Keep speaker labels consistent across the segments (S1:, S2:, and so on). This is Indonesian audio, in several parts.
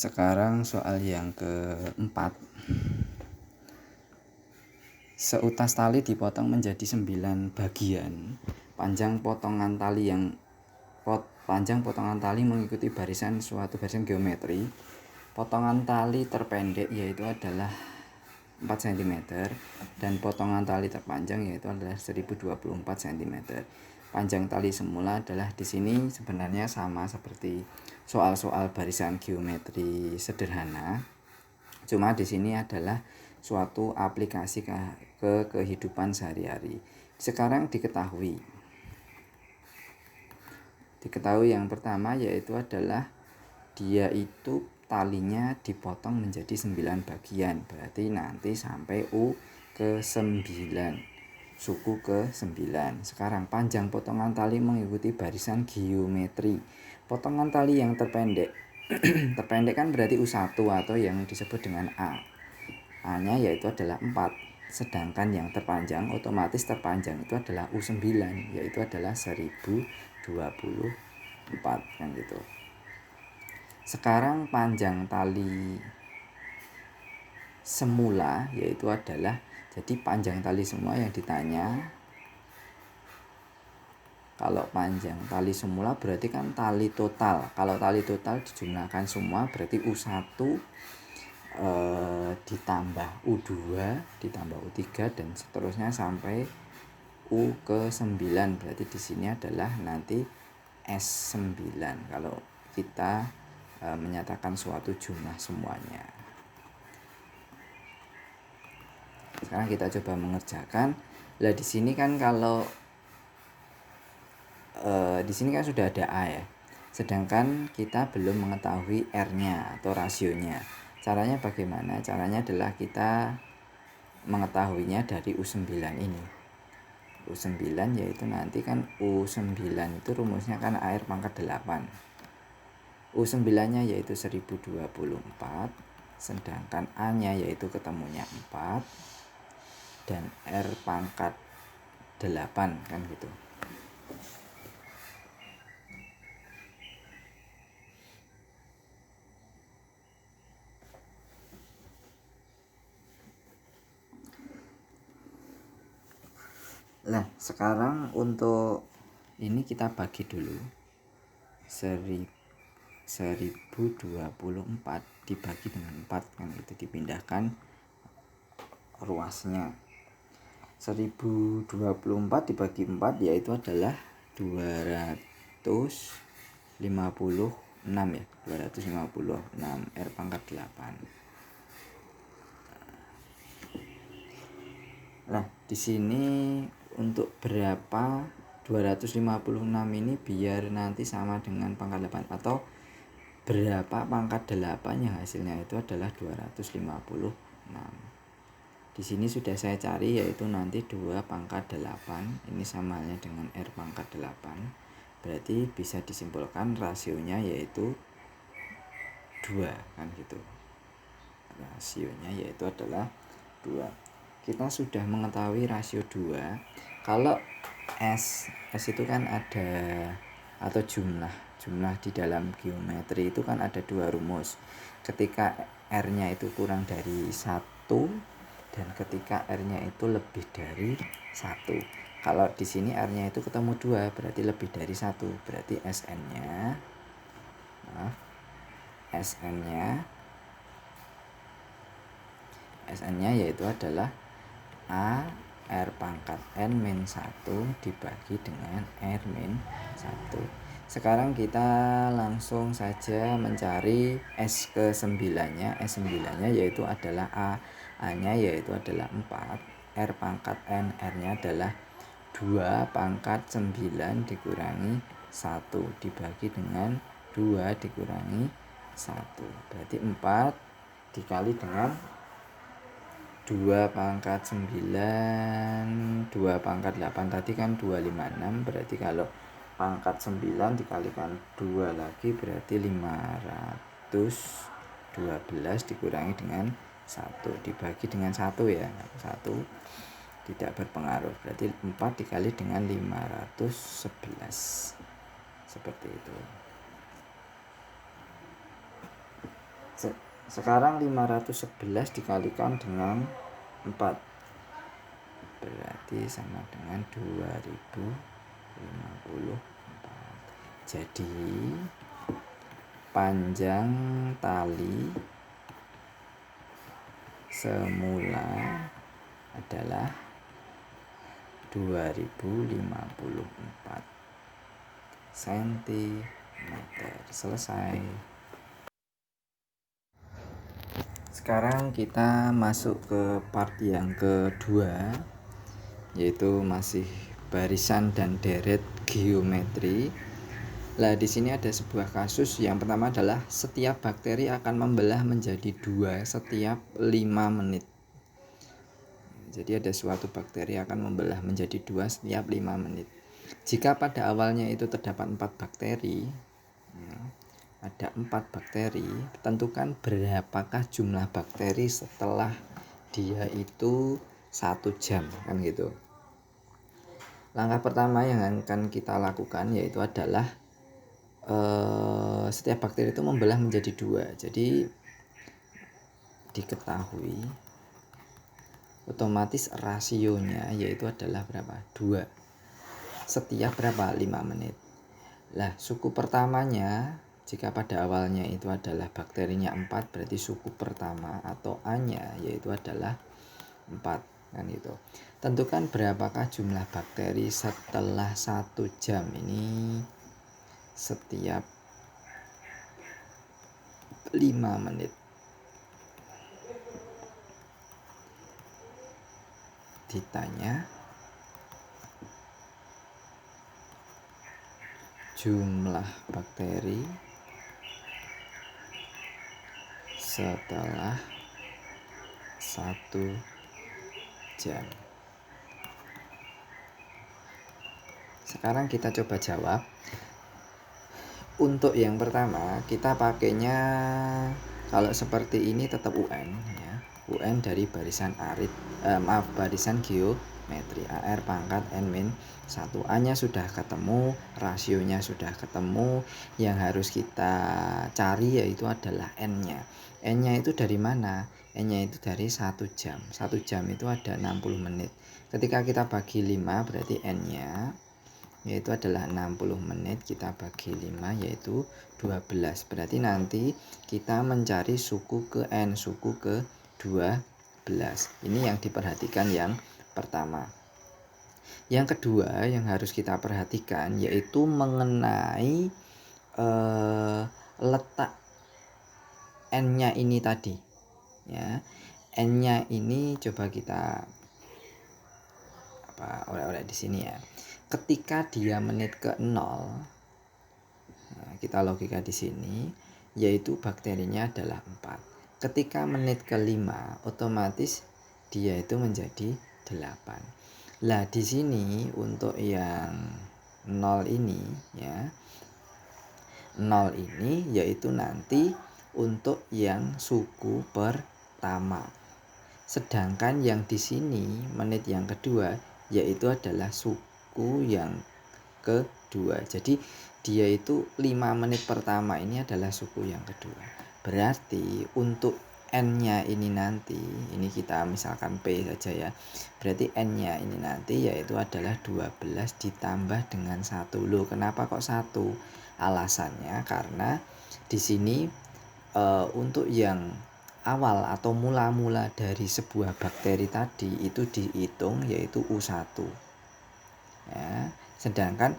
S1: Sekarang soal yang keempat. Seutas tali dipotong menjadi 9 bagian. Panjang potongan tali mengikuti suatu barisan geometri. Potongan tali terpendek yaitu adalah 4 cm dan potongan tali terpanjang yaitu adalah 1024 cm. Panjang tali semula adalah di sini sebenarnya sama seperti soal-soal barisan geometri sederhana. Cuma di sini adalah suatu aplikasi ke kehidupan sehari-hari. Sekarang diketahui yang pertama yaitu adalah dia itu talinya dipotong menjadi 9 bagian, berarti nanti sampai U ke 9, suku ke 9. Sekarang panjang potongan tali mengikuti barisan geometri. Potongan tali yang terpendek terpendek kan berarti U1 atau yang disebut dengan A. A-nya yaitu adalah 4. Sedangkan yang terpanjang otomatis terpanjang itu adalah U9 yaitu adalah 1024 kan gitu. Sekarang panjang tali semula yaitu adalah, jadi panjang tali semua yang ditanya. Kalau panjang tali semula berarti kan tali total. Kalau tali total dijumlahkan semua berarti U1 ditambah U2 ditambah U3 dan seterusnya sampai U ke 9. Berarti di sini adalah nanti S9 kalau kita menyatakan suatu jumlah semuanya. Sekarang kita coba mengerjakan. Lah di sini kan kalau di sini kan sudah ada A ya. Sedangkan kita belum mengetahui R-nya atau rasionya. Caranya bagaimana? Caranya adalah kita mengetahuinya dari U9 ini. U9 yaitu nanti kan U9 itu rumusnya kan AR pangkat 8. U9 nya yaitu 1024, sedangkan A nya yaitu ketemunya 4 dan R pangkat 8 kan gitu. Nah sekarang untuk ini kita bagi dulu. 1024 dibagi dengan 4 kan itu, dipindahkan ruasnya. 1024 dibagi 4 yaitu adalah 256 ya, 256 R pangkat 8. Nah di sini untuk berapa 256 ini biar nanti sama dengan pangkat 8 atau berapa pangkat 8 yang hasilnya itu adalah 256. Di sini sudah saya cari yaitu nanti 2 pangkat 8 ini samanya dengan R pangkat 8. Berarti bisa disimpulkan rasionya yaitu 2 kan gitu. Rasionya yaitu adalah 2. Kita sudah mengetahui rasio 2. Kalau S itu kan ada atau jumlah di dalam geometri itu kan ada 2 rumus. Ketika R-nya itu kurang dari 1 dan ketika R-nya itu lebih dari 1. Kalau di sini R-nya itu ketemu 2 berarti lebih dari 1. Berarti SN-nya yaitu adalah A R pangkat N min 1 dibagi dengan R min 1. Sekarang kita langsung saja mencari S ke 9 nya. S9 nya yaitu adalah A nya yaitu adalah 4, R pangkat N, R nya adalah 2 pangkat 9 dikurangi 1 dibagi dengan 2 dikurangi 1. Berarti 4 dikali dengan 2 pangkat 9 2 pangkat 8 tadi kan 256. Berarti kalau pangkat 9 dikalikan 2 lagi berarti 512 dikurangi dengan 1 dibagi dengan 1 ya. 1 tidak berpengaruh. Berarti 4 dikali dengan 511. Seperti itu. Sekarang 511 dikalikan dengan 4 berarti sama dengan 2054. Jadi panjang tali semula adalah 2054 cm. Selesai. Sekarang kita masuk ke part yang kedua, yaitu masih barisan dan deret geometri. Nah, di sini ada sebuah kasus. Yang pertama adalah setiap bakteri akan membelah menjadi 2 setiap 5 menit. Jadi ada suatu bakteri akan membelah menjadi 2 setiap 5 menit. Jika pada awalnya itu terdapat 4 bakteri, ada 4 bakteri, tentukan berapakah jumlah bakteri setelah dia itu 1 jam, kan gitu. Langkah pertama yang akan kita lakukan yaitu adalah setiap bakteri itu membelah menjadi 2. Jadi diketahui otomatis rasionya yaitu adalah berapa? 2 setiap berapa? 5 menit. Lah, suku pertamanya jika pada awalnya itu adalah bakterinya 4, berarti suku pertama atau A-nya yaitu adalah 4, kan gitu. Tentukan berapakah jumlah bakteri setelah 1 jam. Ini setiap 5 menit. Ditanya jumlah bakteri setelah 1 jam. Sekarang kita coba jawab. Untuk yang pertama kita pakainya kalau seperti ini tetap UN ya. UN dari barisan barisan geometri AR pangkat N-1. A-nya sudah ketemu, rasionya sudah ketemu. Yang harus kita cari yaitu adalah N-nya. N-nya itu dari mana? N-nya itu dari 1 jam. 1 jam itu ada 60 menit. Ketika kita bagi 5 berarti N-nya yaitu adalah 60 menit, kita bagi 5 yaitu 12. Berarti nanti kita mencari suku ke N, suku ke 12. Ini yang diperhatikan yang pertama. Yang kedua yang harus kita perhatikan yaitu mengenai letak N-nya ini tadi ya. N-nya ini coba kita oleh-oleh di sini ya. Ketika dia menit ke 0, nah, kita logika di sini yaitu bakterinya adalah 4. Ketika menit ke 5 otomatis dia itu menjadi 8. Lah di sini untuk yang 0 ini ya. 0 ini yaitu nanti untuk yang suku pertama. Sedangkan yang di sini menit yang kedua yaitu adalah suku yang kedua. Jadi dia itu 5 menit pertama ini adalah suku yang kedua. Berarti untuk N-nya ini nanti, ini kita misalkan P saja ya. Berarti N-nya ini nanti yaitu adalah 12 ditambah dengan 1. Loh, kenapa kok 1? Alasannya karena di sini untuk yang awal atau mula-mula dari sebuah bakteri tadi itu dihitung yaitu U1 ya, sedangkan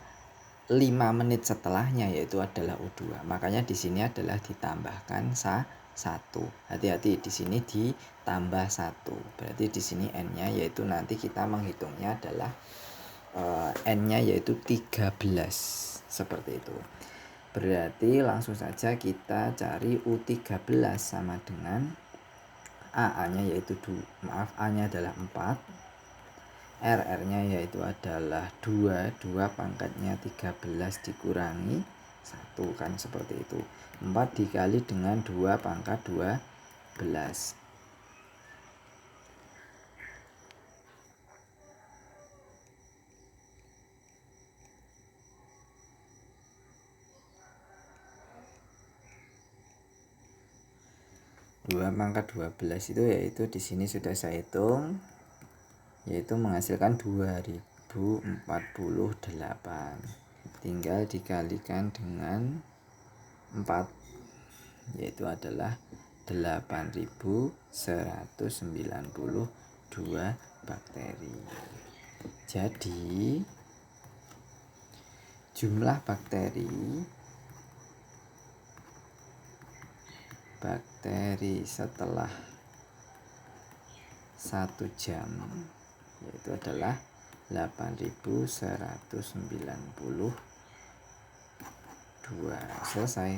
S1: 5 menit setelahnya yaitu adalah U2. Makanya di sini adalah ditambahkan 1. Hati-hati di sini ditambah 1. Berarti di sini N-nya yaitu nanti kita menghitungnya adalah N-nya yaitu 13 seperti itu. Berarti langsung saja kita cari U13 sama dengan A-nya yaitu A-nya adalah 4, RR-nya yaitu adalah 2 pangkatnya 13 dikurangi 1, kan seperti itu. 4 dikali dengan 2 pangkat 12. 2 pangkat 12 itu yaitu di sini sudah saya hitung, yaitu menghasilkan 2048. Tinggal dikalikan dengan 4, yaitu adalah 8192 bakteri. Jadi jumlah bakteri setelah 1 jam yaitu adalah 8192. Selesai.